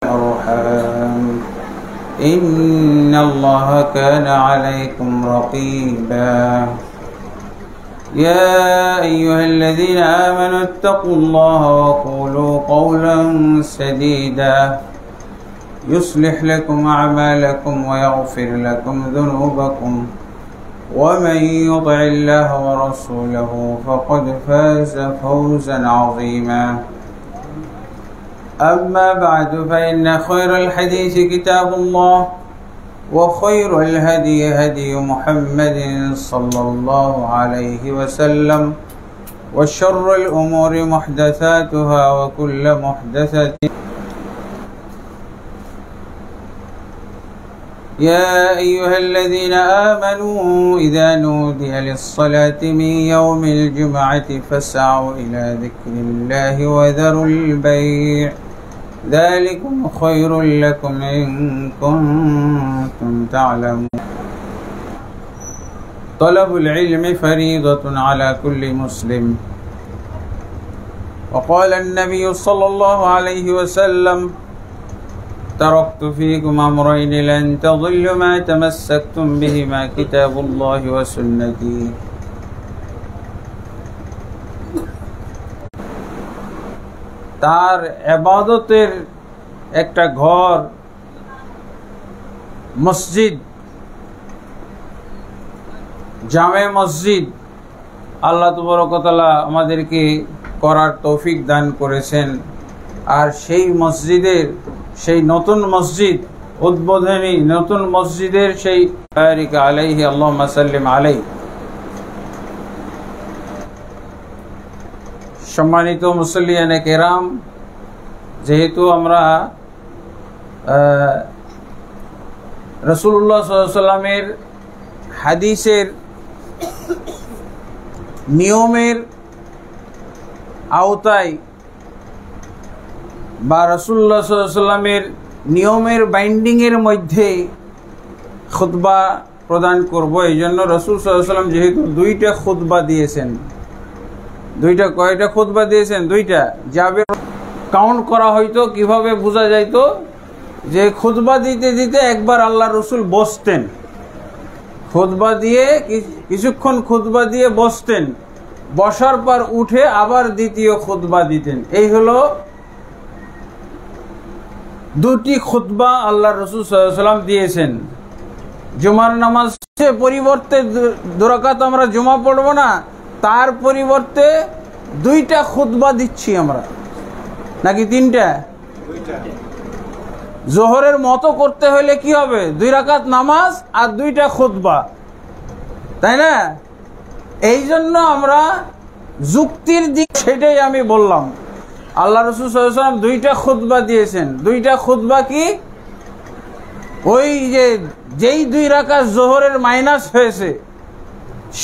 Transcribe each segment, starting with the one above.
الأرحام إن الله كان عليكم رقيبا يا أيها الذين آمنوا اتقوا الله وقولوا قولا سديدا يصلح لكم أعمالكم ويغفر لكم ذنوبكم ومن يطع الله ورسوله فقد فاز فوزا عظيما أما بعد فإن خير الحديث كتاب الله وخير الهدي هدي محمد صلى الله عليه وسلم وشر الأمور محدثاتها وكل محدثة يا أيها الذين آمنوا إذا نودي للصلاة من يوم الجمعة فاسعوا إلى ذكر الله وذروا البيع ذلكم خير لكم إن كنتم تعلمون طلب العلم فريضة على كل مسلم وقال النبي صلى الله عليه وسلم تركت فيكم أمرين لن تضلوا ما تمسكتم بهما كتاب الله وسنتي তার ইবাদতের একটা ঘর মসজিদ, জামে মসজিদ আল্লাহ তাবারক ওয়া তাআলা আমাদেরকে করার তৌফিক দান করেছেন। আর সেই মসজিদের, সেই নতুন মসজিদ, উদ্বোধনী নতুন মসজিদের সেই বারিক আলাইহি আল্লাহুম্মা সাল্লিম আলাইহি। সম্মানিত মুসল্লিয়ানে কেরাম, যেহেতু আমরা রাসূলুল্লাহ সাল্লাল্লাহু আলাইহি ওয়াসাল্লামের হাদিসের নিয়মের আওতায় বা রাসূলুল্লাহ সাল্লাল্লাহু আলাইহি ওয়াসাল্লামের নিয়মের বাইন্ডিংয়ের মধ্যে খুতবা প্রদান করব, এই জন্য রাসূল সাল্লাল্লাহু আলাইহি ওয়াসাল্লাম যেহেতু দুইটা খুতবা দিয়েছেন, দুইটা কয়টা খুতবা দিয়েছেন? দুইটা। যাবে কাউন্ট করা হয়তো কিভাবে বোঝা যাইতো যে খুতবা দিতে দিতে একবার আল্লাহ রসুল বসতেন, খুতবা দিয়ে কিছুক্ষণ খুতবা দিয়ে বসতেন, বসার পর উঠে আবার দ্বিতীয় খুতবা দিতেন। এই হলো দুটি খুতবা আল্লাহ রসুল সাল্লাল্লাহু আলাইহি ওয়াসাল্লাম দিয়েছেন। জুমার নামাজের পরিবর্তে 2 রাকাত আমরা জুমা পড়ব না, তার পরিবর্তে দুইটা খুতবা দিচ্ছি আমরা, নাকি তিনটা? জোহরের মতো করতে হলে কি হবে? 2 রাকাত নামাজ আর 2টা খুতবা, তাই না? এই জন্য আমরা যুক্তির দিক সেটাই আমি বললাম। আল্লাহ রাসূল সাল্লাল্লাহু আলাইহি ওয়াসাল্লাম 2টা খুতবা দিয়েছেন। 2টা খুতবা কি? ওই যেই 2 রাকাত জোহরের মাইনাস হয়েছে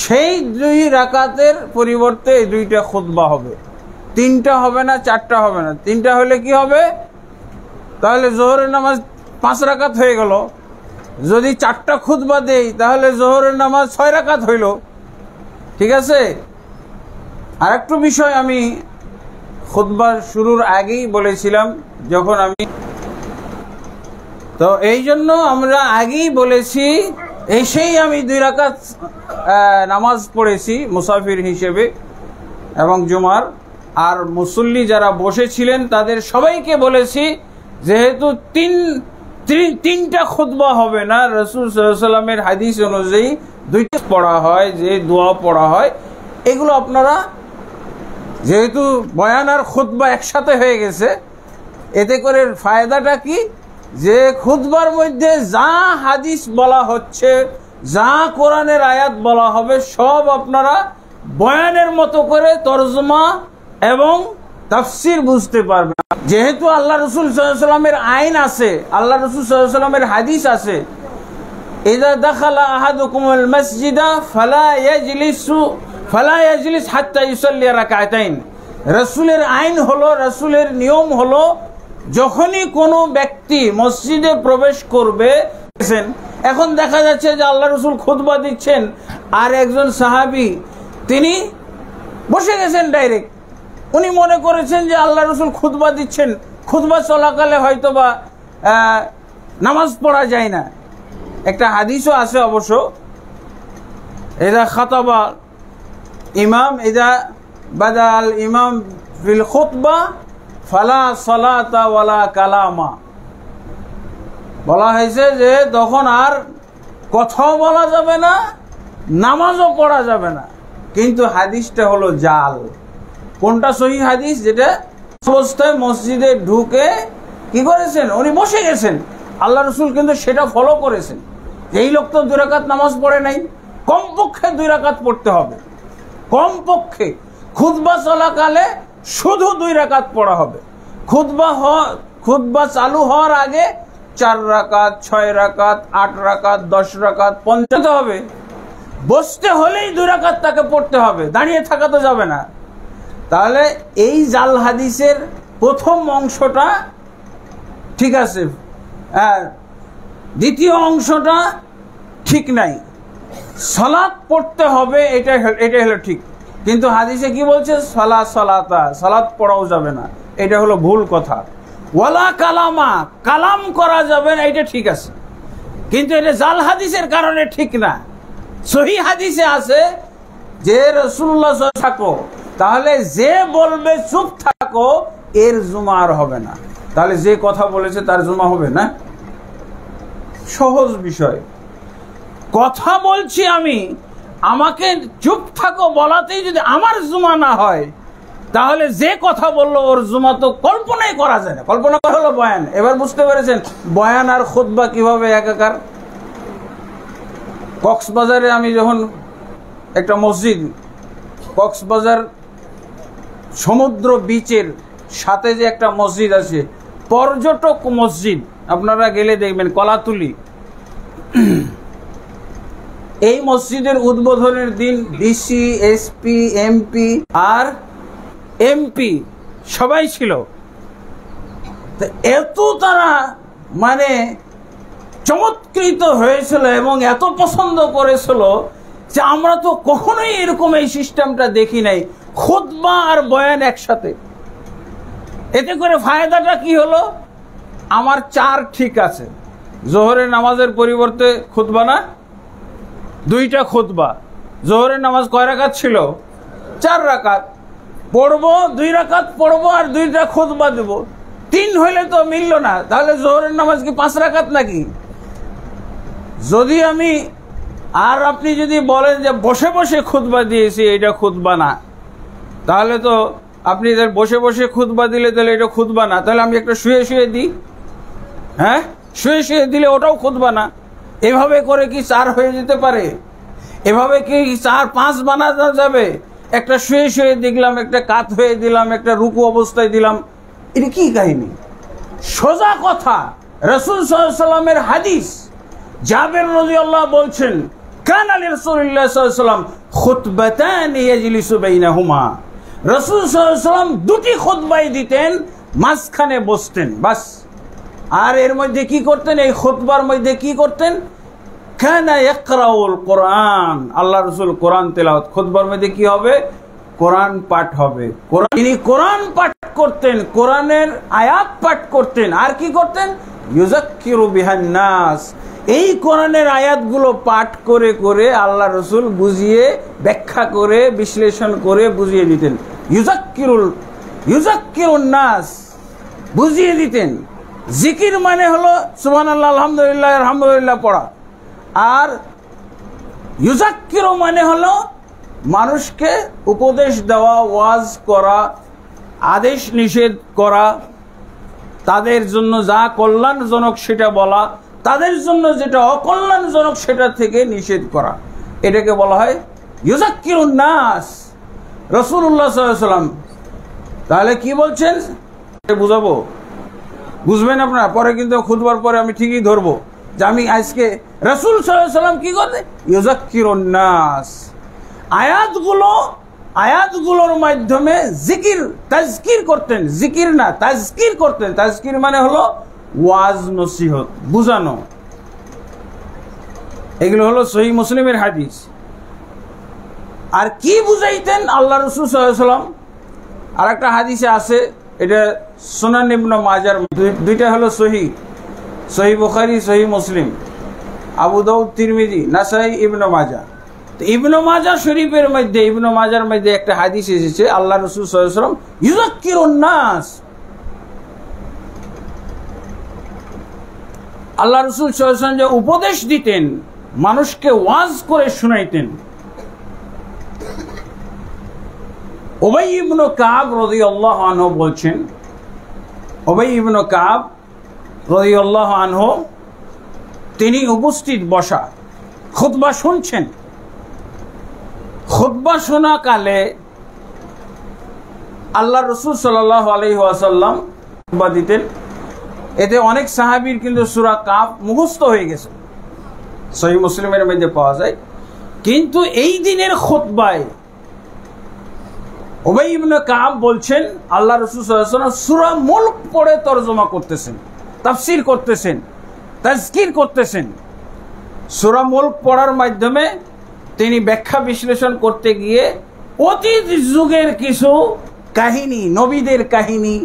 সেই 2 রাকাতের পরিবর্তে এই 2টা খুতবা হবে। 3টা হবে না, 4টা হবে না। 3টা হলে কি হবে? তাহলে জোহরের নামাজ 5 রাকাত হয়ে গেল। যদি 4টা খুতবা দেই তাহলে জোহরের নামাজ 6 রাকাত হইল। ঠিক আছে? আর একটু বিষয় আমি খুতবার শুরুর আগেই বলেছিলাম, যখন আমি তো এই জন্য আমরা আগেই বলেছি, এসেই আমি 2 রাকাত নামাজ পড়েছি মুসাফির হিসেবে এবং জুমার। আর মুসল্লি যারা বসেছিলেন তাদের সবাইকে বলেছি, যেহেতু তিনটা খুতবা হবে না, রাসূল সাল্লাল্লাহু আলাইহি ওয়াসাল্লামের হাদিস অনুযায়ী 2টা পড়া হয়, যে দোয়া পড়া হয়, এগুলো আপনারা, যেহেতু বয়ান আর খুতবা একসাথে হয়ে গেছে, এতে করে ফায়দাটা কি? যে খুতবার মধ্যে যা হাদিস বলা হচ্ছে, যা কোরআনের আয়াত বলা হবে, সব আপনারা বয়ানের মতো করে তরজমা এবং তাফসীর বুঝতে পারবেন। যেহেতু আল্লাহ রাসূল সাল্লাল্লাহু আলাইহি ওয়াসাল্লামের আইন আছে, আল্লাহ রাসূল সাল্লাল্লাহু আলাইহি ওয়াসাল্লামের হাদিস আছে, ইযা দাখালা আহাদুকুমুল মাসজিদা ফালা ইয়াজলিস হাত্তা ইউসাল্লি রাকাতাইন। রাসূলের আইন হলো, রাসূলের নিয়ম হলো, যখনই কোনো ব্যক্তি মসজিদে প্রবেশ করবে, এখন দেখা যাচ্ছে যে আল্লাহ রাসূল খুতবা দিচ্ছেন আর একজন সাহাবী তিনি বসে গেছেন ডাইরেক্ট। উনি মনে করেছেন যে আল্লাহ রাসূল খুতবা দিচ্ছেন, খুতবা চলাকালে হয়তোবা নামাজ পড়া যায় না। একটা হাদিসও আছে অবশ্য, ইদা খাতাবা ইমাম ইদা বাদাল ইমাম ফিল খুতবা ফালা সালাতা ওয়ালা কালামা। বলা হয়েছে যে তখন আর কথাও বলা যাবে না, নামাজও পড়া যাবে না। কিন্তু হাদিসটা হলো জাল। কোনটা সহি হাদিস? যেটা অবস্থায় মসজিদে ঢুকে কি করেছেন, উনি বসে গেছেন, আল্লাহ রসুল কিন্তু সেটা ফলো করেছেন। এই লোক তো 2 রাকাত নামাজ পড়ে নাই, কমপক্ষে 2 রাকাত পড়তে হবে, কমপক্ষে। খুতবা চলাকালে শুধু 2 রাকাত পড়া হবে। খুতবা চালু হওয়ার আগে 4 রাকাত, 6 রাকাত, 8 রাকাত, 10 রাকাত, 50 হবে। বসতে হলেই 2 রাকাত তাকে পড়তে হবে, দাঁড়িয়ে থাকা তো যাবে না। তাহলে এই জাল হাদিসের প্রথম অংশটা ঠিক আছে, আর দ্বিতীয় অংশটা ঠিক নাই। সালাত পড়তে হবে, এটা হলো ঠিক। কিন্তু হাদিসে কি বলছে? সালাত পড়াও যাবে না, এটা হলো ভুল কথা। ওয়ালা কালামা, কালাম করা যাবে না, এটা ঠিক আছে। কিন্তু এটা জাল হাদিসের কারণে ঠিক না। সহি হাদিসে আছে যে রাসূলুল্লাহ থাকো, তাহলে যে বলবে চুপ থাকো, এর জুমা আর হবে না। তাহলে যে কথা বলেছে তার জুমা হবে না? সহজ বিষয়। কথা বলছি আমি, আমাকে চুপ থাকো বলাতেই যদি আমার জুমা না হয়, তাহলে যে কথা বললো ওর জুমা তো কল্পনাই করা যায় না। কল্পনা করা হলো বয়ান। এবার বুঝতে পেরেছেন বয়ান আর খুতবা কিভাবে একাকার। কক্সবাজারে আমি যখন একটা মসজিদ, কক্সবাজার সমুদ্র বিচের সাথে যে একটা মসজিদ আছে, পর্যটক মসজিদ, আপনারা গেলে দেখবেন, কলাতুলি। এই মসজিদের উদ্বোধনের দিন ডিসি, এসপি, এমপি আর এমপি সবাই ছিল। এত তারা মানে চমৎকৃত হয়েছিল এবং এত পছন্দ করেছিল যে আমরা তো কখনোই এরকম এই সিস্টেমটা দেখি নাই, খুতবা আর বয়ান একসাথে। এতে করে ফায়দাটা কি হলো? আমার 4 ঠিক আছে, জোহরের নামাজের পরিবর্তে খুতবা না, 2টা খুতবা। জোহরের নামাজ কয় রাকাত ছিল? 4 রাকাত। পড়বো 2 রাকাত পড়বো আর 2টা খুতবা দেব, 3 হইলে তো মিলল না। তাহলে জোহরের নামাজ কি 5 রাকাত নাকি? যদি আমি আর আপনি যদি বলেন যে বসে বসে খুতবা দিয়েছি, এটা খুতবা না, তাহলে তো আপনি বসে বসে খুতবা দিলে তাহলে এটা খুতবা না। তাহলে আমি একটা শুয়ে শুয়ে দিই, হ্যাঁ, শুয়ে শুয়ে দিলে ওটাও খুতবা না। এভাবে করে কি 4 হয়ে যেতে পারে? এভাবে কি 4-5 বানানো যাবে? একটা শুয়ে শুয়ে দেখলাম, একটা কাত হয়ে দিলাম, একটা রুকু অবস্থায় দিলাম, এটা কি কাহিনী? সোজা কথা, রাসূল সাল্লাল্লাহু আলাইহি ওয়াসাল্লামের হাদিস, জাবের রাদিয়াল্লাহু বলছেন, কানা রাসূলুল্লাহ সাল্লাল্লাহু আলাইহি ওয়াসাল্লাম খুতবাতান ইয়াজলিসু বাইনাহুমা। রাসূল সাল্লাল্লাহু আলাইহি ওয়াসাল্লাম 2টি খুতবাই দিতেন, মাঝখানে বসতেন, বাস। আর এর মধ্যে কি করতেন? এই খুতবার মধ্যে কি করতেন? কানা ইয়াকরাউল কোরআন, আল্লাহ রাসূল কোরআন তেলাওয়াত। খুতবার মধ্যে কি হবে? কোরআন পাঠ হবে। তিনি কোরআন পাঠ করতেন, কোরআনের আয়াত পাঠ করতেন। আর কি করতেন? ইউযাক্কিরু বিহান নাস। এই কোরআনের আয়াতগুলো পাঠ করে করে আল্লাহ রাসূল বুঝিয়ে, ব্যাখ্যা করে, বিশ্লেষণ করে বুঝিয়ে দিতেন। ইউযাক্কিরুন নাস, বুঝিয়ে দিতেন। জিকির মানে হলো সুবহানাল্লাহ, আলহামদুলিল্লাহ, আলহামদুলিল্লাহ পড়া। আর ইউযাক্কিরু মানে হলো মানুষকে উপদেশ দেওয়া, ওয়াজ করা, আদেশ নিষেধ করা, তাদের জন্য যা কল্যাণজনক সেটা বলা, তাদের জন্য যেটা অকল্যাণজনক সেটা থেকে নিষেধ করা। এটাকে বলা হয় ইউযাক্কিরুন নাস, রাসূলুল্লাহ সাল্লাল্লাহু আলাইহি ওয়াসাল্লাম। তাহলে কি বলছেন বুঝাবো, বুঝবেন আপনারা পরে, কিন্তু খুতবার পরে আমি ঠিকই ধরবো যে আমি আজকে রাসূল সাল্লাল্লাহু আলাইহি ওয়াসাল্লাম কি করতেন? ইউযাক্কিরুন নাস। আয়াতগুলোর মাধ্যমে জিকির, তাজকির করতেন। জিকির না, তাজকির করতেন। তাজকির মানে হলো ওয়াজ, নসিহত, বুঝানো। এগুলো হলো সহিহ মুসলিমের হাদিস। আর কি বুঝাইতেন আল্লাহ রাসূল সাল্লাল্লাহু আলাইহি ওয়াসাল্লাম? আর একটা হাদিসে আছে, এটা সুনান ইবনে মাজার, 2টা হলো সহিহ। সহিহ বুখারী, সহিহ মুসলিম, আবু দাউদ, তিরমিজি, নাসাই, ইবনে মাজাহ। তো ইবনে মাজাহ শরীফের মধ্যে, ইবনে মাজাহর মধ্যে একটা হাদিস এসেছে, আল্লাহ রাসূল সাল্লাল্লাহু আলাইহি ওয়াসাল্লাম ইউযাক্কিরুন নাস, আল্লাহ রাসূল সাল্লাল্লাহু আলাইহি ওয়াসাল্লাম যে উপদেশ দিতেন, মানুষকে ওয়াজ করে শুনাইতেন। উবাই ইবনে কাব রাদিয়াল্লাহু আনহু বলছেন, উবাই ইবনে কাব রাদিয়াল্লাহু আনহু তিনি উপস্থিত বসা, খুতবা শুনছেন। খুতবা শোনা কালে আল্লাহ রাসূল সাল্লাল্লাহু আলাইহি ওয়াসাল্লাম খুতবা দিতেন। এতে অনেক সাহাবীর কিন্তু সূরা কাফ মুখস্থ হয়ে গেছে, সহিহ মুসলিমের মধ্যে পাওয়া যায়। কিন্তু এই দিনের খুতবায় উবাই ইবনে কাব বলছেন, আল্লাহ রাসূল সাল্লাল্লাহু আলাইহি ওয়াসাল্লাম সূরা মুলক পড়ে তরজমা করতেছেন, তাফসীর করতেছেন, তাজকির করতেছেন। সূরা মুলক পড়ার মাধ্যমে তিনি ব্যাখ্যা বিশ্লেষণ করতে গিয়ে অতীত যুগের কিছু কাহিনী, নবীদের কাহিনী,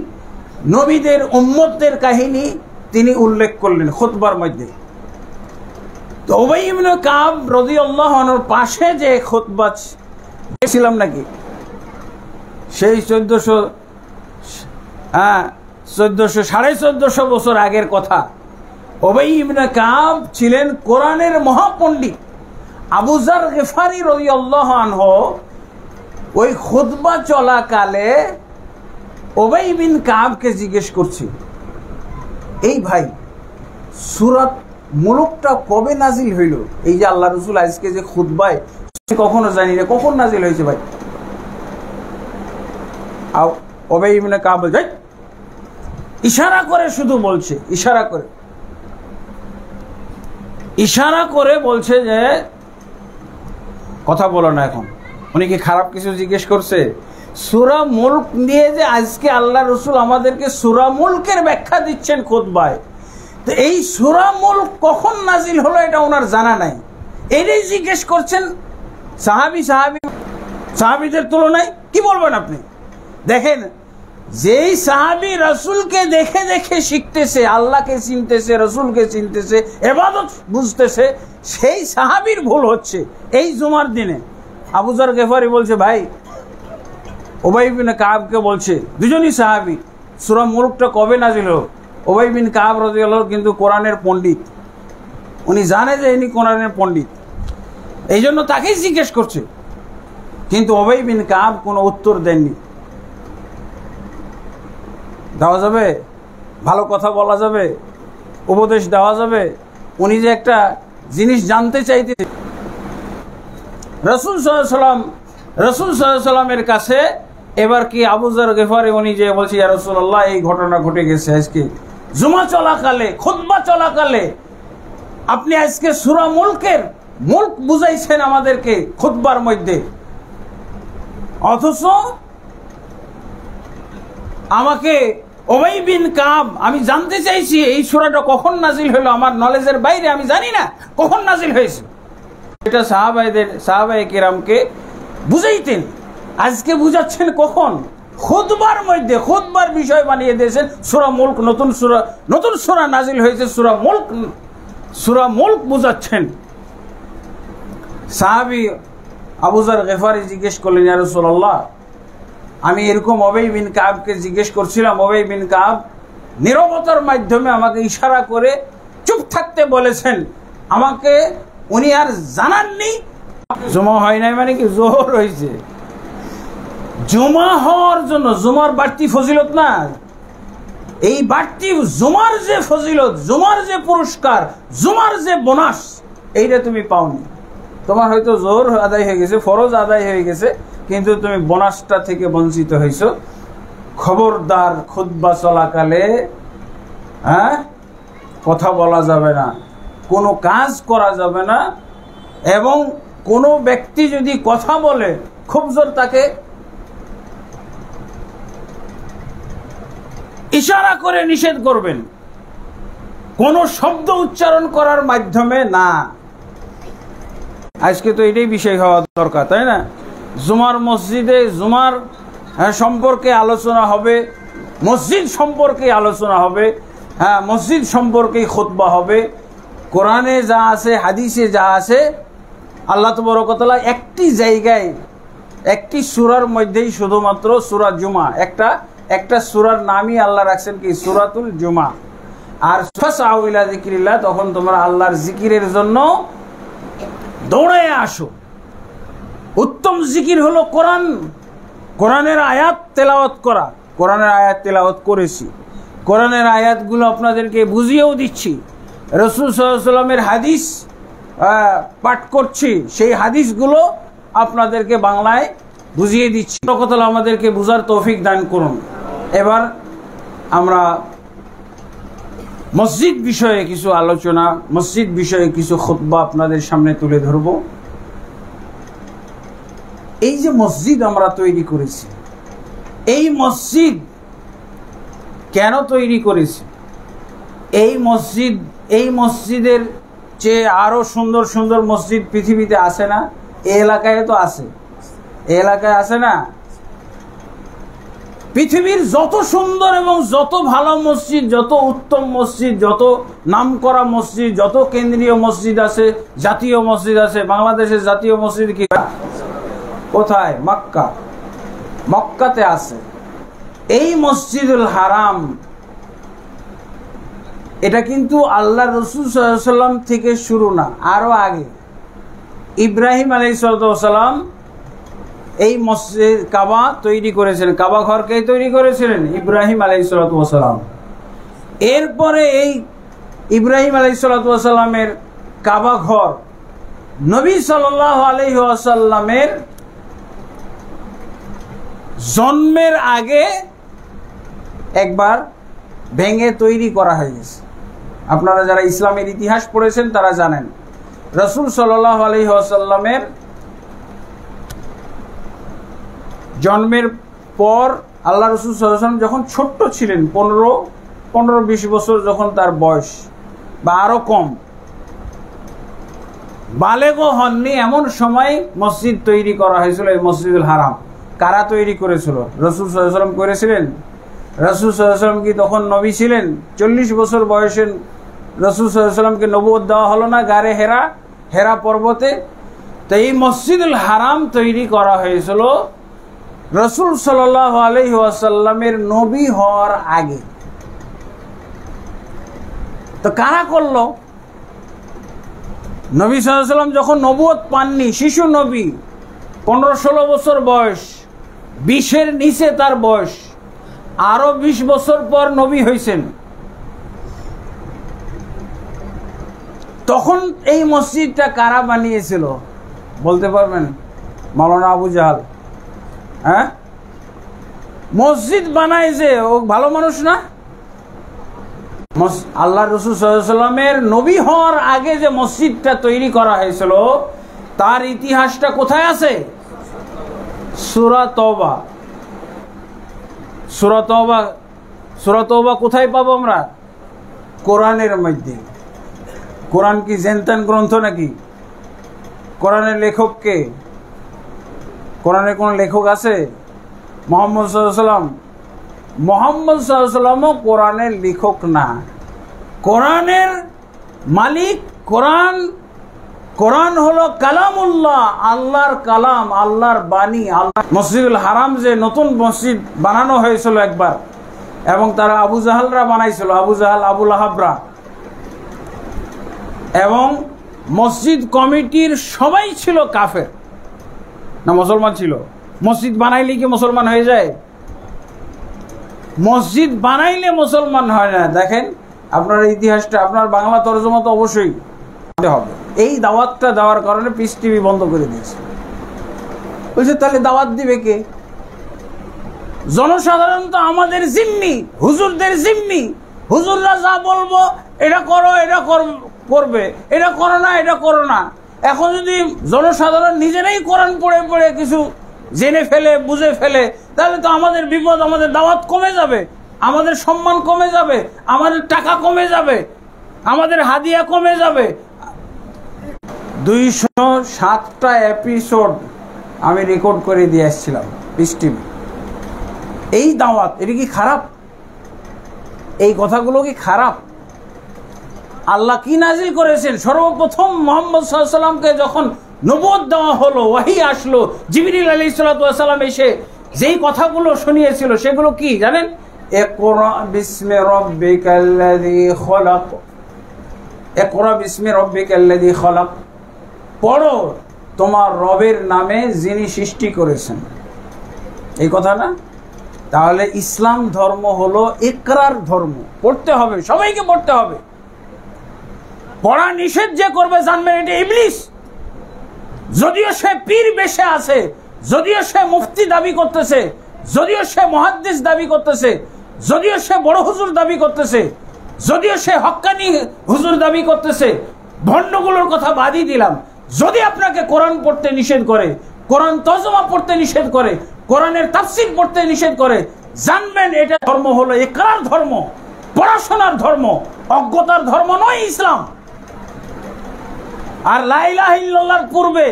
নবীদের উম্মতদের কাহিনী তিনি উল্লেখ করলেন খুতবার মধ্যে। তো উবাই ইবনে কাব রাদিয়াল্লাহু আনহুর পাশে যে খুতবা ছিলাম নাকি, সেই 1450 বছর আগের কথা। উবাই ইবনে কাব ছিলেন কোরআনের মহাপণ্ডিত। আবু যার গিফারি রাদিয়াল্লাহু আনহু ওই খুতবা চলাকালে উবাই বিন কাবকে জিজ্ঞেস করছে, এই ভাই সূরা মুলকটা কবে নাজিল হইল? এই যে আল্লাহ রাসূল আজকে যে খুতবায়, কখনো জানি না কখন নাজিল হয়েছে ভাই। উবাই ইবনে কাব বলছে, ইশারা করে শুধু বলছে, ইশারা করে বলছে যে কথা বলো না এখন। উনি কি খারাপ কিছু জিজ্ঞেস করছে? সূরা মুলক নিয়ে যে আজকে আল্লাহ রাসূল আমাদেরকে সূরা মুলকের ব্যাখ্যা দিচ্ছেন খুতবায়, তো এই সূরা মুলক কখন নাজিল হলো এটা ওনার জানা নাই, এটাই জিজ্ঞেস করছেন। সাহাবীদের তুলনায় কি বলবেন আপনি? দেখেন, যেই সাহাবী রাসূলকে দেখে দেখে শিখতেছে, আল্লাহকে চিনতেছে, রাসূলকে চিনতেছে, ইবাদত বুঝতেছে, সেই সাহাবীর ভুল হচ্ছে এই জুমার দিনে। আবু যার গিফারি বলছে, ভাই উবাই বিন কাবকে বলছে, দুজনই সাহাবী, সূরা মুলকটা কবে নাজিল হলো? উবাই বিন কাব রাদিয়াল্লাহু আনহু কিন্তু কোরআনের পণ্ডিত, উনি জানে যে ইনি কোরআনের পণ্ডিত, এই জন্য তাকেই জিজ্ঞেস করছে। কিন্তু উবাই বিন কাব কোনো উত্তর দেননি। দেওয়া যাবে, ভালো কথা বলা যাবে, উপদেশ দেওয়া যাবে। উনি যে একটা জিনিস জানতে চাইতে, রাসূল সাল্লাল্লাহু আলাইহি ওয়াসাল্লামের কাছে এবার কি আবু যার গিফারি উনি যে বলছে, ইয়া রাসূলুল্লাহ এই ঘটনা ঘটে গেছে, আজকে জুমা চলাকালে, খুতবা চলাকালে আপনি আজকে সূরা মুলকের মুলক বুঝাইছেন আমাদেরকে খুতবার মধ্যে, অথচ আমাকে উবাই বিন কাব, আমি জানতে চাইছি এই সূরাটা কখন নাজিল হলো, আমার নলেজের বাইরে, আমি জানি না কখন নাজিল হয়েছে। এটা সাহাবায়ে কেরামকে বুঝাইতেন, আজকে বুঝাচ্ছেন কখন? খুতবার মধ্যে, খুতবার বিষয় বানিয়ে দিয়েছেন সূরা মুলক, নতুন সূরা নাজিল হয়েছে সূরা মুলক বুঝাচ্ছেন। সাহাবী আবু যার গিফারি জিজ্ঞেস করলেন, ইয়া রাসূলুল্লাহ আমি এরকম উবাই বিন কাবকে জিজ্ঞেস করছিলাম, উবাই বিন কাব নীরবতার মাধ্যমে আমাকে ইশারা করে চুপ থাকতে বলেছেন, আমাকে উনি আর জানাননি। জমা হয় নাই মানে কি, জোহর হয়েছে। জমা হওয়ার জন্য, জুমার বাড়তি ফজিলত না, এই বাড়তি জুমার যে ফজিলত, জুমার যে পুরস্কার, জুমার যে বোনাস, এইটা তুমি পাওনি। তোমার হয়তো জোহর আদায় হয়ে গেছে, ফরজ আদায় হয়ে গেছে, কিন্তু তুমি বোনাসটা থেকে বঞ্চিত হয়েছো। খবরদার, খুতবা চলাকালে কথা বলা যাবে না, কোনো কাজ করা যাবে না, এবং কোনো ব্যক্তি যদি কথা বলে খুব জোর তাকে ইশারা করে নিষেধ করবেন, কোনো শব্দ উচ্চারণ করার মাধ্যমে না। আজকে তো এটাই বিষয় হওয়া দরকার, তাই না? জুমার মসজিদে জুমার সম্পর্কে আলোচনা হবে, মসজিদ সম্পর্কে আলোচনা হবে, হ্যাঁ, মসজিদ সম্পর্কেই খুতবা হবে। কোরআনে যা আছে, হাদিসে যা আছে, আল্লাহ তাবারক ওয়া তাআলা একটি জায়গায় একটি সূরার মধ্যেই শুধুমাত্র সূরা জুমা, একটা সূরার নামই আল্লাহ রাখছেন কি সূরাতুল জুমা। আর ফাসআউ ইলা যিকরিল্লাহ, তখন তোমরা আল্লাহর জিকিরের জন্য দৌড়ে আসো। উত্তম জিকির হলো কোরআন, কোরআনের আয়াত তেলাওয়াত করা। কোরআনের আয়াত তেলাওয়াত করেছি, কোরআনের আয়াতগুলো আপনাদেরকে বুঝিয়েও দিচ্ছি। রাসূল সাল্লাল্লাহু আলাইহি ওয়াসাল্লামের হাদিস পাঠ করছি, সেই হাদিসগুলো আপনাদেরকে বাংলায় বুঝিয়ে দিচ্ছি। আল্লাহ তাআলা আমাদেরকে বুঝার তৌফিক দান করুন। এবার আমরা মসজিদ বিষয়ে কিছু আলোচনা, মসজিদ বিষয়ে কিছু খুতবা আপনাদের সামনে তুলে ধরব। এই যে মসজিদ আমরা তৈরি করেছি, এই মসজিদ কেন তৈরি করেছি? এই মসজিদের চেয়ে আরো সুন্দর সুন্দর মসজিদ পৃথিবীতে আছে না? এই এলাকায় তো আছে, এই এলাকায় আছে না? পৃথিবীর যত সুন্দর এবং যত ভালো মসজিদ, যত উত্তম মসজিদ, যত নামকরা মসজিদ, যত কেন্দ্রীয় মসজিদ আছে, জাতীয় মসজিদ আছে, বাংলাদেশের জাতীয় মসজিদ কি কোথায়? মক্কা, মক্কাতে আছে। এই মসজিদুল হারাম, এটা কিন্তু আল্লাহ রাসূল সাল্লাল্লাহু আলাইহি ওয়াসাল্লাম থেকে শুরু না, আরো আগে ইব্রাহিম আলাইহিস সালাম এই মসজিদ কাবা তৈরি করেছিলেন। কাবা ঘরকে তৈরি করেছিলেন ইব্রাহিম আলাইহিস সালাম। এরপরে এই ইব্রাহিম আলাইহিস সালামের কাবা ঘর নবী সাল্লাল্লাহু আলাইহি ওয়াসাল্লামের জন্মের আগে একবার ভেঙে তৈরি করা হয়েছে। আপনারা যারা ইসলামের ইতিহাস পড়েছেন তারা জানেন, রাসূল সাল্লাল্লাহু আলাইহি ওয়াসাল্লামের জন্মের পর আল্লাহ রাসূল সাল্লাল্লাহু আলাইহি ওয়াসাল্লাম যখন ছোট্ট ছিলেন, 15-20 বছর যখন তার বয়স, বা আরো কম, বালেগও হননি, এমন সময় মসজিদ তৈরি করা হয়েছিল, এই মসজিদুল হারাম। কারা তৈরি করেছিল? রাসূল সাল্লাল্লাহু আলাইহি ওয়াসাল্লাম করেছিলেন। রাসূল সাল্লাল্লাহু আলাইহি ওয়াসাল্লাম কি তখন নবী ছিলেন? 40 বছর বয়সে রাসূল সাল্লাল্লাহু আলাইহি ওয়াসাল্লামকে নবুয়ত দেওয়া হলো না গারে হেরা পর্বতে? তো এই মসজিদুল হারাম তৈরি করা হয়েছিল রাসূল সাল্লাল্লাহু আলাইহি ওয়াসাল্লামের নবী হওয়ার আগে। তো কারা করলো? নবী সাল্লাল্লাহু আলাইহি ওয়াসাল্লাম যখন নবুয়ত পাননি, শিশু নবী, 15-16 বছর বয়স, 20-এর নিচে তার বয়স, আরো 20 বছর পর নবী হয়েছেন। তখন এই মসজিদটা কারা বানিয়েছিল বলতে পারবেন? মাওলানা আবু জাহাল। হ্যাঁ, মসজিদ বানায় যে ও ভালো মানুষ না? আল্লাহ রাসূল সাল্লাল্লাহু আলাইহি ওয়াসাল্লামের নবী হওয়ার আগে যে মসজিদটা তৈরি করা হয়েছিল, তার ইতিহাসটা কোথায় আছে? সূরা তওবা। সূরা তওবা কোথায় পাবো আমরা? কোরআনের মধ্যে। কোরআন কি জেনতেন গ্রন্থ নাকি? কোরআনের লেখক কে? কোরআনের কোন লেখক আছে? মুহাম্মদ সাল্লাল্লাহু আলাইহি ওয়াসাল্লাম। মুহাম্মদ সাল্লাল্লাহু আলাইহি ওয়াসাল্লামও কোরআনের লেখক না, কোরআনের মালিক কোরআন। কোরআন হলো কালামুল্লাহ, আল্লাহর কালাম, আল্লাহর বাণী। আল্লাহ মসজিদুল হারাম যে নতুন মসজিদ বানানো হয়েছিল একবার, এবং তারা আবু জাহালরা বানাইছিল, আবু জাহাল, আবু লাহাবরা, এবং মসজিদ কমিটির সবাই ছিল কাফের না মুসলমান ছিল? মসজিদ বানাইলে কি মুসলমান হয়ে যায়? মসজিদ বানাইলে মুসলমান হয় না। দেখেন আপনার ইতিহাসটা, আপনার বাংলা তরজমা তো অবশ্যই হবে। এই দাওয়াতটা দেওয়ার কারণে পিস টিভি বন্ধ করে দিয়েছে। বলছে তাহলে দাওয়াত দিবে কে? জনসাধারণ তো আমাদের জিম্মি, হুজুরদের জিম্মি। হুজুররা যা বলবো এটা করো, এটা করবে, এটা করো না, এটা করো না। এখন যদি জনসাধারণ নিজেরাই কোরআন পড়ে পড়ে কিছু জেনে ফেলে, বুঝে ফেলে, তাহলে তো আমাদের বিপদ, আমাদের দাওয়াত কমে যাবে, আমাদের সম্মান কমে যাবে, আমাদের টাকা কমে যাবে, আমাদের হাদিয়া কমে যাবে। 207টা এপিসোড আমি রেকর্ড করে দিয়ে আসছিলাম পিস টিভি। এই দাওয়াত, এটা কি খারাপ? এই কথাগুলো কি খারাপ? আল্লাহ কি নাজিল করেছেন? সর্বপ্রথম মুহাম্মদ সাল্লাল্লাহু আলাইহি সাল্লামকে যখন নবুয়ত দেওয়া হলো, ওয়াহি আসলো, জিবরিল আলাইহিস সালাম এসে যেই কথাগুলো শুনিয়েছিল সেগুলো কি জানেন? ইকরা বিসমি রাব্বিকাল্লাযী খলাক, ইকরা বিসমি রাব্বিকাল্লাযী খলাক, পড়ো তোমার রবের নামে যিনি সৃষ্টি করেছেন। এই কথা না? তাহলে ইসলাম ধর্ম হলো ইকরার ধর্ম, পড়তে হবে, সবাইকে পড়তে হবে। পড়া নিষেধ যে করবে জানবেন এটা ইবলিস। যদিও সে পীর বেশে আছে, যদিও সে মুফতি দাবি করতেছে, যদিও সে মুহাদ্দিস দাবি করতেছে, যদিও সে বড় হুজুর দাবি করতেছে, যদিও সে হক্কানি হুজুর দাবি করতেছে, ভণ্ডগুলোর কথা বাদই দিলাম, যদি আপনাকে কোরআন পড়তে নিষেধ করে, কোরআন তরজমা পড়তে নিষেধ করে, কোরআনের তাফসীর পড়তে নিষেধ করে, জানবেন এটা ধর্ম হলো ইকরার ধর্ম, পড়াশোনার ধর্ম, অজ্ঞতার ধর্ম নয় ইসলাম। আর লা ইলাহা ইল্লাল্লাহর পূর্বে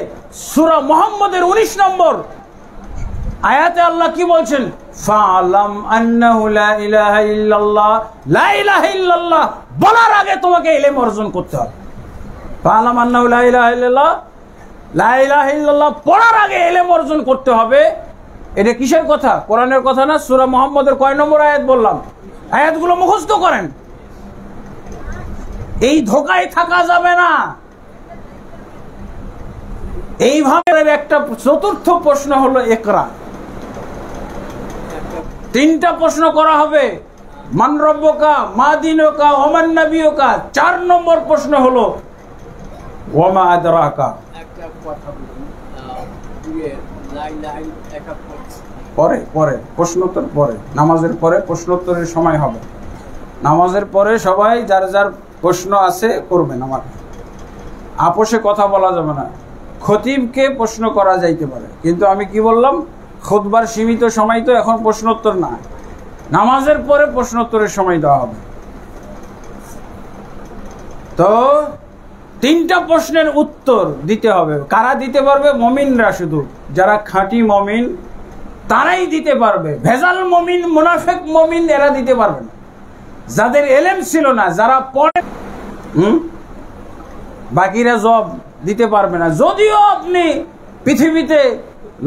সূরা মুহাম্মদের 19 নম্বর আয়াতে আল্লাহ কি বলছেন? ফাআলাম আন্নাহু লা ইলাহা ইল্লাল্লাহ, লা ইলাহা ইল্লাল্লাহ বলার আগে তোমাকে ইলম অর্জন করতে হবে। ফাআলাম আন্নাহু লা ইলাহা ইল্লাল্লাহ, লা ইলাহা ইল্লাল্লাহ পড়ার আগে ইলম অর্জন করতে হবে। এটা কিসের কথা? কোরআনের কথা না? সূরা মুহাম্মদের কয় নম্বর আয়াত বললাম? আয়াতগুলো মুখস্থ করেন। এই ধোঁকায় থাকা যাবে না। এইভাবে একটা চতুর্থ প্রশ্ন হলো ইকরা। তিনটা প্রশ্ন করা হবে, মান রব্বুকা, মা দীনুকা, ওয়া মান নাবিয়ুকা। 4 নম্বর প্রশ্ন হলো ওয়া মা আদরাকা। একটা কথা বলুন, লা ইলাহা ইল্লাল্লাহ পরে পরে প্রশ্নোত্তর পরে, নামাজের পরে প্রশ্নোত্তরের সময় হবে। নামাজের পরে সবাই যার যার প্রশ্ন আছে করবেন। আমার আপোষে কথা বলা যাবে না। খতিবকে প্রশ্ন করা যাইতে পারে, কিন্তু আমি কি বললাম, খুতবার সীমিত সময় তো, এখন প্রশ্নোত্তর না, নামাজের পরে প্রশ্নোত্তরের সময় দেওয়া হবে। তো 3টা প্রশ্নের উত্তর দিতে হবে। কারা দিতে পারবে? মুমিনরা, শুধু যারা খাঁটি মুমিন তারাই দিতে পারবে। ভেজাল মুমিন, মুনাফিক মুমিন এরা দিতে পারবে না। যাদের ইলম ছিল না, যারা পড়ে, বাকিরা জব দিতে পারবে না। যদিও আপনি পৃথিবীতে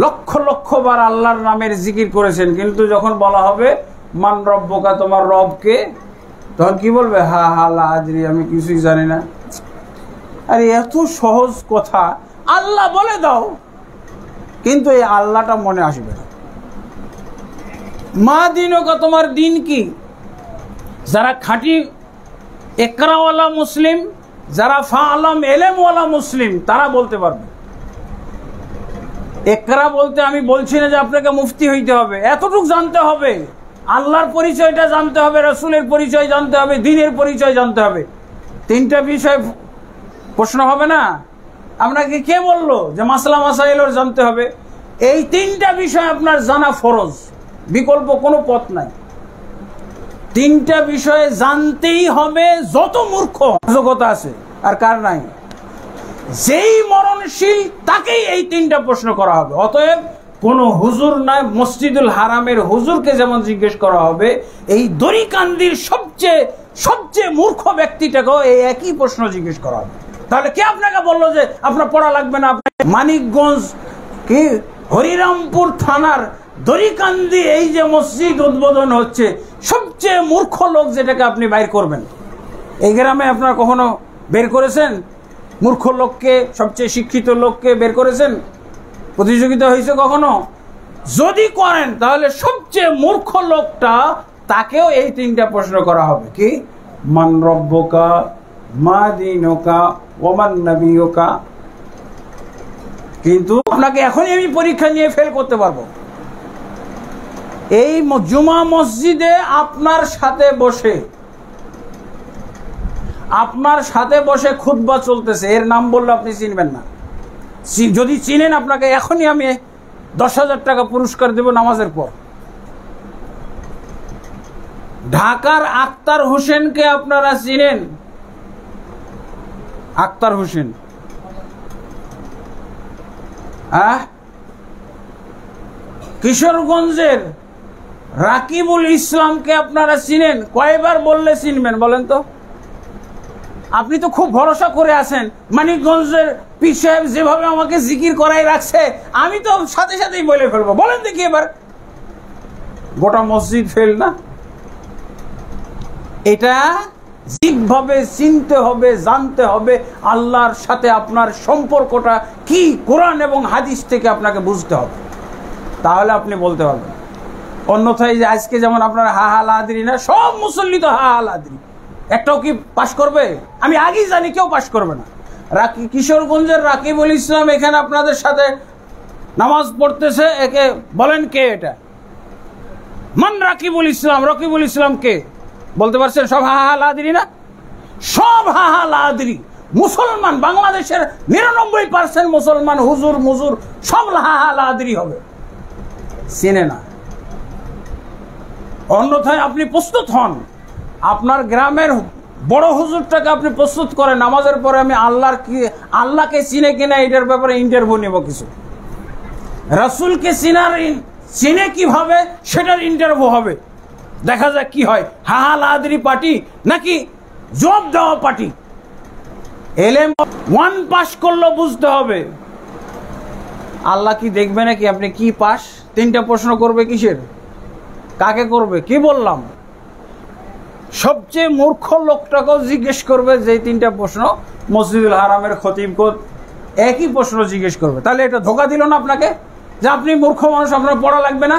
লক্ষ লক্ষ বার আল্লাহর নামের জিকির করেছেন, কিন্তু যখন বলা হবে মান রব্বুকা, তোমার রবকে, তখন কি বলবে? হা হা লা আদরি, আমি কিছুই জানি না। আরে এত সহজ কথা আল্লাহ বলে দাও, কিন্তু এই আল্লাহটা মনে আসবে না। মা দীনুকা, তোমার দিন কি? যারা খাঁটি ইকরাওয়ালা মুসলিম, যারা ফাআলাম ইলমওয়ালা মুসলিম, তারা বলতে পারবে। ইকরা বলতে আমি বলছি না যে আপনাকে মুফতি হইতে হবে, এতটুকু জানতে হবে, আল্লাহর পরিচয়টা জানতে হবে, রাসূলের পরিচয় জানতে হবে, দ্বীনের পরিচয় জানতে হবে। 3টা বিষয় প্রশ্ন হবে না? আপনাকে কে বললো যে মাসলা মাসাইলর জানতে হবে? এই 3টা বিষয় আপনার জানা ফরজ, বিকল্প কোনো পথ নাই। 3টা বিষয়ে জানতেই হবে। যত মূর্খ যোগ্যতা আছে আর কার নাই, যেই মরণশীল তাকেই এই 3টা প্রশ্ন করা হবে। অতএব কোন হুজুর নয়, মসজিদুল হারামের হুজুরকে যেমন জিজ্ঞেস করা হবে, এই দড়িকান্দির সবচেয়ে মূর্খ ব্যক্তিটাকেও এই একই প্রশ্ন জিজ্ঞেস করা হবে। তাহলে কে আপনাকে বললো যে আপনার পড়া লাগবে না? মানিকগঞ্জ কি হরিরামপুর থানার দড়িকান্দি এই যে মসজিদ উদ্বোধন হচ্ছে, সবচেয়ে মূর্খ লোক যেটাকে আপনি বাইর করবেন, এই গ্রামে আপনারা কখনো বের করেছেন? মূর্খ লোককে, সবচেয়ে শিক্ষিত লোককে বের করেছেন? প্রতিযোগিতা হয়েছে কখনো? যদি করেন তাহলে সবচেয়ে মূর্খ লোকটা, তাকেও এই 3টা প্রশ্ন করা হবে। কি? মান রব্বুকা, মা দীনুকা, ওয়া মান নাবিয়ুকা। কিন্তু আপনাকে এখনই আমি পরীক্ষা নিয়ে ফেল করতে পারবো। এই জুমা মসজিদে আপনার সাথে বসে খুতবা চলতেছে, এর নাম বললে আপনি চিনবেন না। যদি চিনেন, আপনাকে এখনই আমি 10,000 টাকা পুরস্কার দেব নামাজের পর। ঢাকার আক্তার হোসেনকে আপনারা চিনেন? আক্তার হোসেন, কিশোরগঞ্জের রাকিবুল ইসলামকে আপনারা চিনেন? কয়বার বললে চিনবেন বলেন তো? আপনি তো খুব ভরসা করে আছেন, মানিকগঞ্জের পীর সাহেব যেভাবে আমাকে জিকির করাই রাখছে, আমি তো সাথে সাথেই বলে ফেলবো। বলেন দেখি এবার। গোটা মসজিদ ফেল না? এটা ঠিকভাবে চিনতে হবে, জানতে হবে আল্লাহর সাথে আপনার সম্পর্কটা কি, কোরআন এবং হাদিস থেকে আপনাকে বুঝতে হবে, তাহলে আপনি বলতে পারবেন। অন্যথায় যে আজকে যেমন আপনারা হা হা লাদরি না, সব মুসল্লি তো হা হা লাদরি, একটাও কি পাশ করবে? আমি আগেই জানি কেউ পাশ করবে না। কিশোরগঞ্জের রাকিবুল ইসলাম এখানে আপনাদের সাথে নামাজ পড়তেছে, একে বলেন কে এটা? মান রাকিবুল ইসলাম? রকিবুল ইসলাম কে বলতে পারছেন? সব হা হা লাদরি না? সব হা হা লাদরি মুসলমান। বাংলাদেশের 99% মুসলমান, হুজুর মুজুর সব হা হা লাদরি হবে, চিনে না। অন্যথায় আপনি প্রস্তুত হন, আপনার গ্রামের বড় হুজুরটাকে আপনি প্রস্তুত করেন, নামাজের পরে আমি আল্লাহকে চিনে কিনা এটার ব্যাপারে ইন্টারভিউ নেব কিছু। রাসূলকে চিনে কিভাবে সেটার ইন্টারভিউ হবে, দেখা যাক কি হয়। হা হা লাদরি পার্টি নাকি জবাব দেওয়া পার্টি? এলএম 1 পাস করলো বুঝতে হবে। আল্লাহ কি দেখবে নাকি আপনি কি পাস? 3টা প্রশ্ন করবে, কিসের, কাকে করবে? কি বললাম? সবচেয়ে মূর্খ লোকটাকেও জিজ্ঞেস করবে যে 3টা প্রশ্ন মসজিদুল হারামের খতিব একই প্রশ্ন জিজ্ঞেস করবে। তাহলে এটা ধোকা দিল না আপনাকে যে আপনি মূর্খ মানুষ, আপনার পড়া লাগবে না,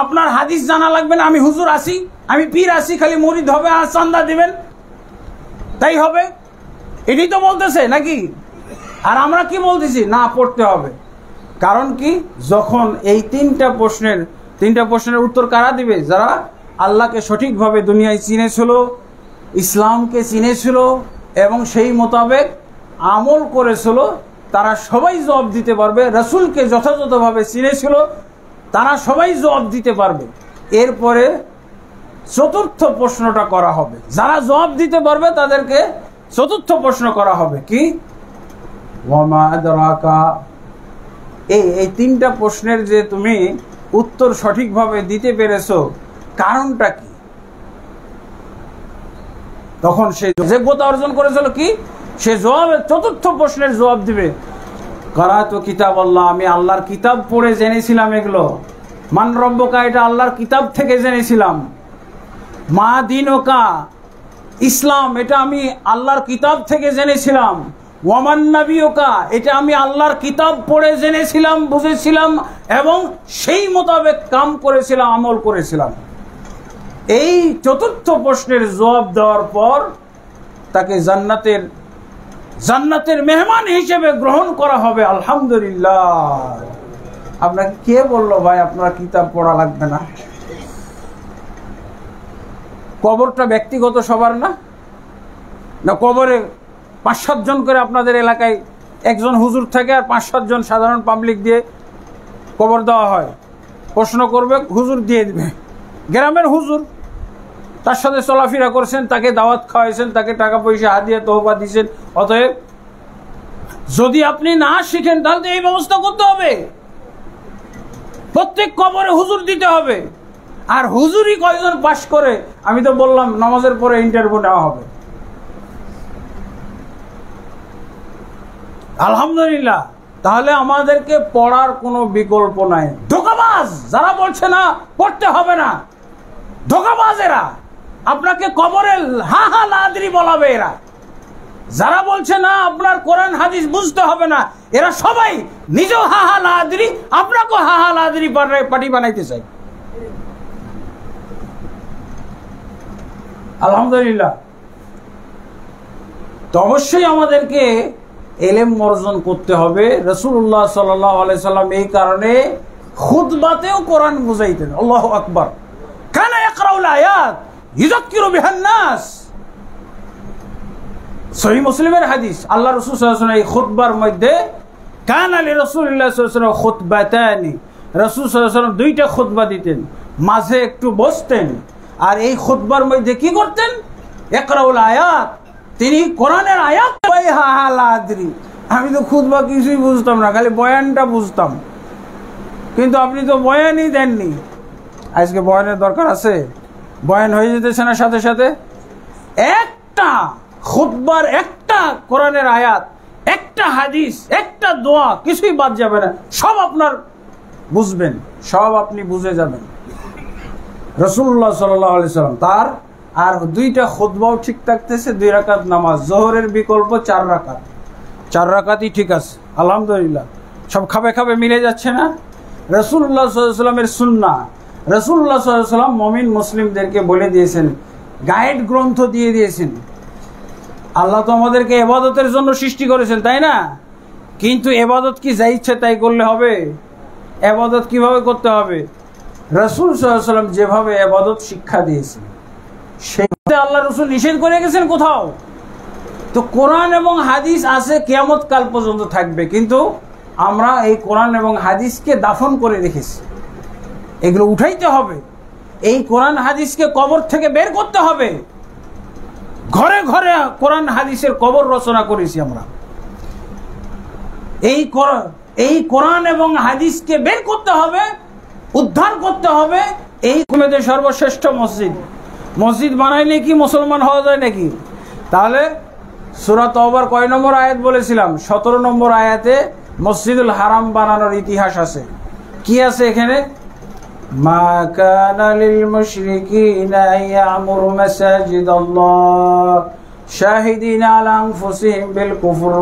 আপনার হাদিস জানা লাগবে না, আমি হুজুর আসি, আমি পীর আসি, খালি মুরিদ হবে আর চান্দা দিবেন, তাই হবে? এটাই তো বলতেছে নাকি? আর আমরা কি বলতেছি? না, পড়তে হবে। কারণ কি, যখন এই 3টা প্রশ্নের উত্তর কারা দিবে? যারা আল্লাহকে সঠিকভাবে দুনিয়ায় চিনেছিল, ইসলামকে চিনেছিল এবং সেই মোতাবেক আমল করেছিল, তারা সবাই জবাব দিতে পারবে। রাসূলকে যথাযথভাবে চিনেছিল, তারা সবাই জবাব দিতে পারবে। এরপরে 4র্থ প্রশ্নটা করা হবে, যারা জবাব দিতে পারবে তাদেরকে 4র্থ প্রশ্ন করা হবে। কি? ওয়ামা আদরাকা। এই 3টা প্রশ্নের যে তুমি উত্তর সঠিকভাবে দিতে পেরেছো, কারণটা কি? তখন সে যোগ্যতা অর্জন করেছিল কি, সে জবাব 4র্থ প্রশ্নের জবাব দিবে, কারাতু কিতাব আল্লাহ, আমি আল্লাহর কিতাব পড়ে জেনেছিলাম এগুলো। মান রব্বুকা, এটা আল্লাহর কিতাব থেকে জেনেছিলাম। মা দীনুকা, ইসলাম, এটা আমি আল্লাহর কিতাব থেকে জেনেছিলাম। ওয়ামান নাবিয়ুকা, এটা আমি আল্লাহর কিতাব পড়ে জেনেছিলাম, বুঝেছিলাম এবং সেই মোতাবেক কাম করেছিলাম, আমল করেছিলাম। এই 4র্থ প্রশ্নের জবাব দেওয়ার পর তাকে জান্নাতের মেহমান হিসেবে গ্রহণ করা হবে। আলহামদুলিল্লাহ। আপনাকে কে বললো ভাই আপনার কিতাব পড়া লাগবে না? কবরটা ব্যক্তিগত সবার না? কবরে 5-7 জন করে আপনাদের এলাকায় একজন হুজুর থাকে আর 5-7 জন সাধারণ পাবলিক দিয়ে কবর দেওয়া হয়। প্রশ্ন করবে, হুজুর দিয়ে দিবে। গ্রামের হুজুর, তার সাথে চলাফেরা করছেন, তাকে দাওয়াত খাওয়াইছেন, তাকে টাকা পয়সা হাদিয়া তহবা দিয়েছেন। অতএব যদি আপনি না শিখেন তাহলে এই ব্যবস্থা করতে হবে, প্রত্যেক কবরে হুজুর দিতে হবে। আর হুজুরই কয়জন পাস করে, আমি তো বললাম নামাজের পরে ইন্টারভিউ নেওয়া হবে। আলহামদুলিল্লাহ। তাহলে আমাদেরকে পড়ার কোনো বিকল্প নাই। ধোঁকাবাজ যারা বলছে না পড়তে হবে না, ধোঁকাবাজ এরা, আপনাকে কবরে হা হা লাদরি বলাবে। এরা যারা বলছে না আপনার কোরআন হাদিস বুঝতে হবে না, এরা সবাই নিজেও হা হা লাদরি, আপনাকেও হা হা লাদরি পার্টি বানাইতে চাই। আলহামদুলিল্লাহ। তো অবশ্যই আমাদেরকে এলেম অর্জন করতে হবে। রাসূলুল্লাহ সাল্লাল্লাহু আলাইহি সাল্লাম এই কারণে খুতবাতেও কোরআন বুঝাইতেন। আল্লাহু আকবার। কানা ইয়াকরাউল আয়াত ইউযাক্কিরু বিহান নাস। সহিহ মুসলিমের হাদিস, আল্লাহ রাসূল সাল্লাল্লাহু আলাইহি ওয়াসাল্লাম এই খুতবার মধ্যে কানা লিরাসূলিল্লাহ সাল্লাল্লাহু আলাইহি ওয়াসাল্লাম খুতবাতানি, রাসূল সাল্লাল্লাহু আলাইহি ওয়াসাল্লাম 2টা খুতবা দিতেন, মাঝে একটু বসতেন। আর এই খুতবার মধ্যে কি করতেন? ইকরাউল আয়াত, তিনি কোরআনের আয়াত। হা হা লাদরি, আমি তো খুতবা কিছুই বুঝতাম না, খালি বয়ানটা বুঝতাম। কিন্তু আপনি তো বয়ানই দেননি। আজকে বয়ানের দরকার আছে? বয়ান হয়ে যেতেছে না সাথে সাথে। একটা খুতবার একটা কোরআনের আয়াত, একটা হাদিস, একটা দোয়া কিছুই বাদ যাবে না, সব আপনার বুঝবেন, সব আপনি বুঝে যাবেন। রাসূলুল্লাহ সাল্লাল্লাহু আলাইহি সাল্লাম তার আর দুইটা খুতবাও ঠিক থাকতেছে, 2 রাকাত নামাজ, জোহরের বিকল্প 4 রাকাত, 4 রাকাতই ঠিক আছে আলহামদুলিল্লাহ। সব খাবে খাবে মিলে যাচ্ছে না? রাসূলুল্লাহ সাল্লাল্লাহু আলাইহি সাল্লামের সুন্নাহ, রাসূলুল্লাহ সাল্লাল্লাহু আলাইহি সাল্লাম মুমিন মুসলিমদেরকে বলে দিয়েছেন, গাইড গ্রন্থ দিয়ে দিয়েছেন। আল্লাহ তো আমাদেরকে ইবাদতের জন্য সৃষ্টি করেছেন, তাই না? কিন্তু ইবাদত কি যা ইচ্ছে তাই করলে হবে? ইবাদত কিভাবে করতে হবে? রাসূল সাল্লাল্লাহু আলাইহি সাল্লাম যেভাবে ইবাদত শিক্ষা দিয়েছেন সেটা আল্লাহ রাসূল নিষেধ করে গেছেন কোথাও? তো কোরআন এবং হাদিস আছে, কিয়ামত কাল পর্যন্ত থাকবে, কিন্তু আমরা এই কোরআন এবং হাদিসকে দাফন করে রেখেছি। এগুলো উঠাইতে হবে। এই কোরআন হাদিসকে কবর থেকে বের করতে হবে। ঘরে ঘরে কোরআন হাদিসের কবর রচনা করেছি আমরা। এই কোরআন এবং হাদিসকে বের করতে হবে, উদ্ধার করতে হবে। এই কুমেদের সর্বশ্রেষ্ঠ মসজিদ, মসজিদ বানাইলে কি মুসলমান হওয়া যায় নাকি? তাহলে সূরা তাওবার কয় নম্বর আয়াত বলেছিলাম? 17 নম্বর আয়াতে মসজিদুল হারাম বানানোর ইতিহাস আছে। কি আছে এখানে? মা কানা লিল মুশরিকিনা ইয়ামুরু মাসাজিদাল্লাহ শাহিদিনা আলা আনফুসিহিম বিল কুফর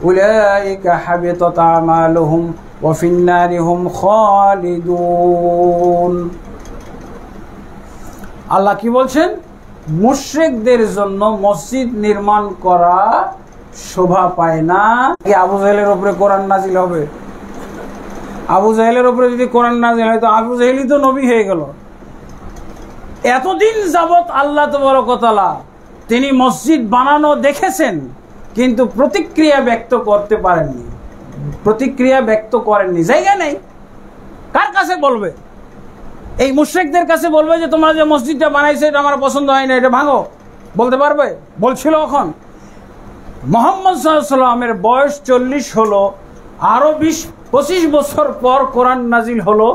উলাইকা হাবিতাত আমালুহুম ওয়া ফিন নারি হুম খালিদুন। আল্লাহ কি বলছেন? মুশরিকদের জন্য মসজিদ নির্মাণ করা শোভা পায় না। কি আবু জাহেলের উপরে কোরআন নাজিল হবে? আবু জাহেলের উপরে যদি কোরআন নাজিল হয় তো আবু জাহেলই তো নবী হয়ে গেল। এতদিন যাবত আল্লাহ তাবারক ওয়া তাআলা তিনি মসজিদ বানানো দেখেছেন, কিন্তু প্রতিক্রিয়া ব্যক্ত করতে পারেননি, প্রতিক্রিয়া ব্যক্ত করেননি। জায়গা নেই। কার কাছে বলবে? এই মুশরিকদের কাছে বলবে যে তোমরা যে মসজিদটা বানাইছো এটা আমার পছন্দ হয় না, এটা ভাঙো? বলতে পারবে? বলছিল এখন। মুহাম্মদ সাল্লাল্লাহু আলাইহি ওয়াসাল্লামের বয়স 40 হলো, আরো 20-25 বছর পর কোরআন নাজিল হলো।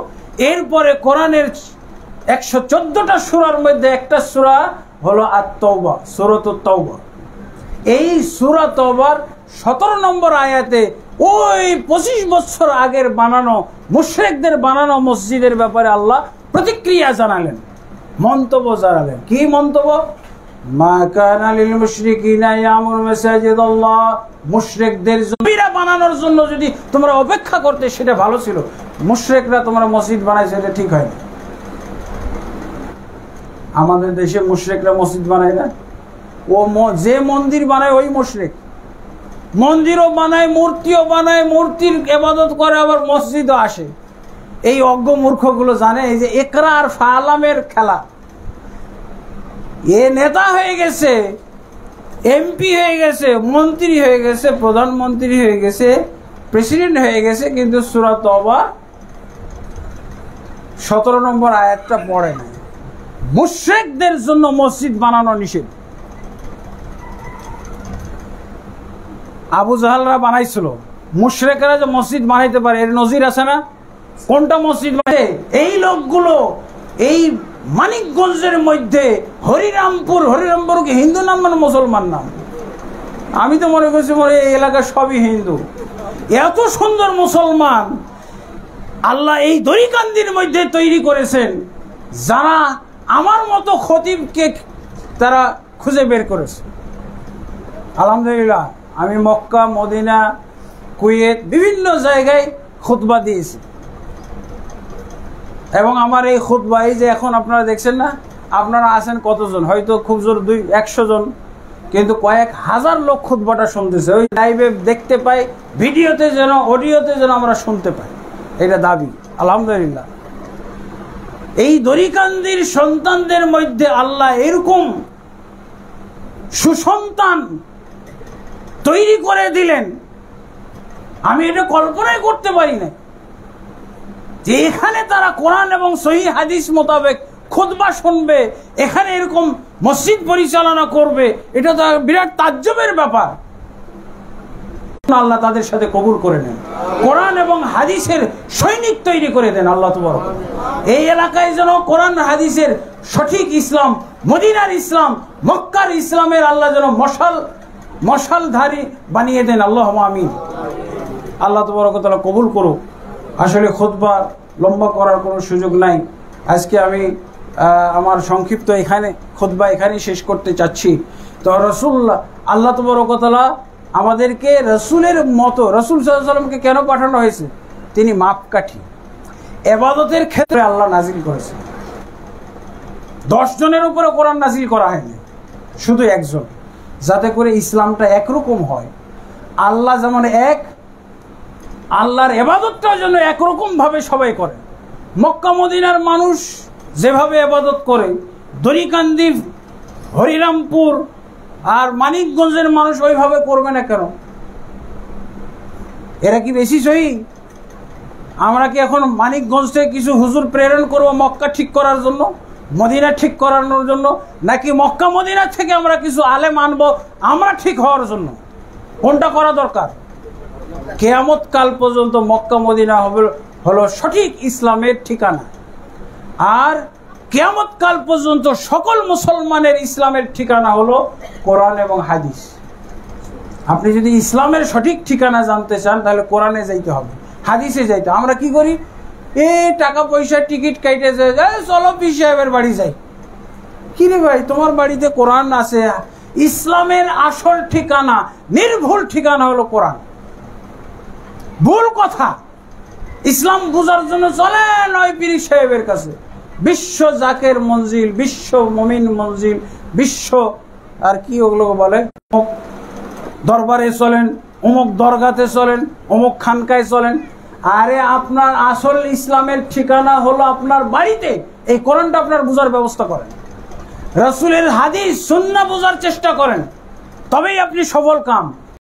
এরপরে কোরআনের 114টা সূরার মধ্যে একটা সূরা হলো আত-তাওবা, সূরাতুত তাওবা। এই সূরা তাওবার 17 নম্বর আয়াতে ওই 25 বছর আগের বানানো মুশরিকদের বানানো মসজিদের ব্যাপারে আল্লাহ প্রতিক্রিয়া জানালেন, মন্তব্য জানালেন। কি মন্তব্য? মা কানা লিল মুশরিকিনা ইয়ামুরু মাসাজিদাল্লাহ, মুশরিকদের জমিরা বানানোর জন্য যদি তোমরা অপেক্ষা করতে সেটা ভালো ছিল। মুশরিকরা তোমরা মসজিদ বানাইছো, এটা ঠিক হয় না। আমাদের দেশে মুশরিকরা মসজিদ বানায় না। ও যে মন্দির বানায় ওই মুশরিক। মন্দিরও বানায়, মূর্তিও বানায়, মূর্তির ইবাদত করে, আবার মসজিদও আসে। এই অজ্ঞ মূর্খগুলো জানে এই যে ইকরা আর ফালামের খেলা। এ নেতা হয়ে গেছে, এমপি হয়ে গেছে, মন্ত্রী হয়ে গেছে, প্রধানমন্ত্রী হয়ে গেছে, প্রেসিডেন্ট হয়ে গেছে, কিন্তু সূরা তাওবা 17 নম্বর আয়াতটা পড়ে নাই। মুশরিকদের জন্য মসজিদ বানানো নিষেধ। আবু জাহালরা বানাইছিল, মুশরিকরা যে মসজিদ বানাইতে পারে এর নজির আছে না? কোনটা মসজিদ বানায়? এই লোকগুলো এই মানিকগঞ্জের মধ্যে হরিরামপুর কি হিন্দু নাম মানে মুসলমান নাম? আমি তো মনে করছি এই এলাকার সবই হিন্দু। এত সুন্দর মুসলমান আল্লাহ এই দড়িকান্দির মধ্যে তৈরি করেছেন, যারা আমার মতো খতিবকে তারা খুঁজে বের করেছে। আলহামদুলিল্লাহ, আমি মক্কা, মদিনা, কুয়েত বিভিন্ন জায়গায় খুতবা দিয়েছি, এবং আমার এই খুতবা এই যে এখন আপনারা দেখছেন না, আপনারা আছেন কতজন? হয়তো খুব জোর 100 জন, কিন্তু কয়েক হাজার লোক খুতবাটা শুনতেছে। ওই লাইভে দেখতে পাই, ভিডিওতে যেন, অডিওতে যেন আমরা শুনতে পাই, এটা দাবি। আলহামদুলিল্লাহ, এই দড়িকান্দির সন্তানদের মধ্যে আল্লাহ এরকম সুসন্তান তৈরি করে দিলেন, আমি এটা কল্পনাই করতে পারি না যে এখানে তারা কোরআন এবং সহিহ হাদিস মোতাবেক খুতবা শুনবে, এখানে এরকম মসজিদ পরিচালনা করবে। এটা তো বিরাট তাজ্জবের ব্যাপার। আল্লাহ তাদের সাথে কবুল করে নেন। কোরআন এবং হাদিসের সৈনিক তৈরি করে দেন আল্লাহ তাবারক। এই এলাকায় যেন কোরআন হাদিসের সঠিক ইসলাম, মদিনার ইসলাম, মক্কার ইসলামের আল্লাহ যেন মশালধারী বানিয়ে দেন। আল্লাহুম্মা আমিন। আল্লাহ তাবারক ওয়া তাআলা কবুল করুক। আসলে খুতবা লম্বা করার কোনো সুযোগ নাই। আজকে আমি আমার সংক্ষিপ্ত খুতবা এখানেই শেষ করতে চাচ্ছি। তো রাসূলুল্লাহ, আল্লাহ তাবারক ওয়া তাআলা আমাদেরকে রাসূলের মতো, রাসূল সাল্লাল্লাহু আলাইহি ওয়াসাল্লামকে কেন পাঠানো হয়েছে? তিনি মাপকাঠি। ইবাদতের ক্ষেত্রে আল্লাহ নাজিল করেছে। 10 জনের উপরে কোরআন নাজিল করা হয়নি, শুধু একজন, যাতে করে ইসলামটা একরকম হয়। আল্লাহ যেমন এক, আল্লাহর ইবাদতটাও যেন একরকম ভাবে সবাই করে। মক্কা মদিনার মানুষ যেভাবে ইবাদত করে, দরিকান্দি, হরিরামপুর আর মানিকগঞ্জের মানুষ ওইভাবে করবে না কেন? এরা কি বেশি সহি? আমরা কি এখন মানিকগঞ্জ থেকে কিছু হুজুর প্রেরণ করবো মক্কা ঠিক করার জন্য, মদিনা ঠিক করানোর জন্য, নাকি মক্কা মদিনা থেকে আমরা কিছু আলেম আনবো আমরা ঠিক হওয়ার জন্য? কোনটা করা দরকার? কিয়ামত কাল পর্যন্ত মক্কা মদিনা হলো সঠিক ইসলামের ঠিকানা, আর কিয়ামত কাল পর্যন্ত সকল মুসলমানের ইসলামের ঠিকানা হলো কোরআন এবং হাদিস। আপনি যদি ইসলামের সঠিক ঠিকানা জানতে চান তাহলে কোরআনে যাইতে হবে, হাদিসে যাইতে। আমরা কি করি? টাকা পয়সা টিকিট কাইটে যায়, চলো পীর সাহেবের বাড়ি যাই। কি রে ভাই, তোমার বাড়িতে কোরআন আছে? ইসলামের আসল ঠিকানা, নির্ভুল ঠিকানা হলো কোরআন। ভুল কথা। ইসলাম বুঝার জন্য চলেন ওই পীর সাহেবের কাছে। বিশ্ব জাকের মঞ্জিল, বিশ্ব মুমিন মঞ্জিল, বিশ্ব আর কি ওগুলো বলে, দরবারে চলেন, অমুক দরগাতে চলেন, অমুক খানকায় চলেন। আরে আপনার আসল ইসলামের ঠিকানা হলো আপনার বাড়িতে। এই কোরআনটা আপনার বোঝার ব্যবস্থা করেন, রাসূলের হাদিস সুন্নাহ বোঝার চেষ্টা করেন, তবেই আপনি সফল কাম।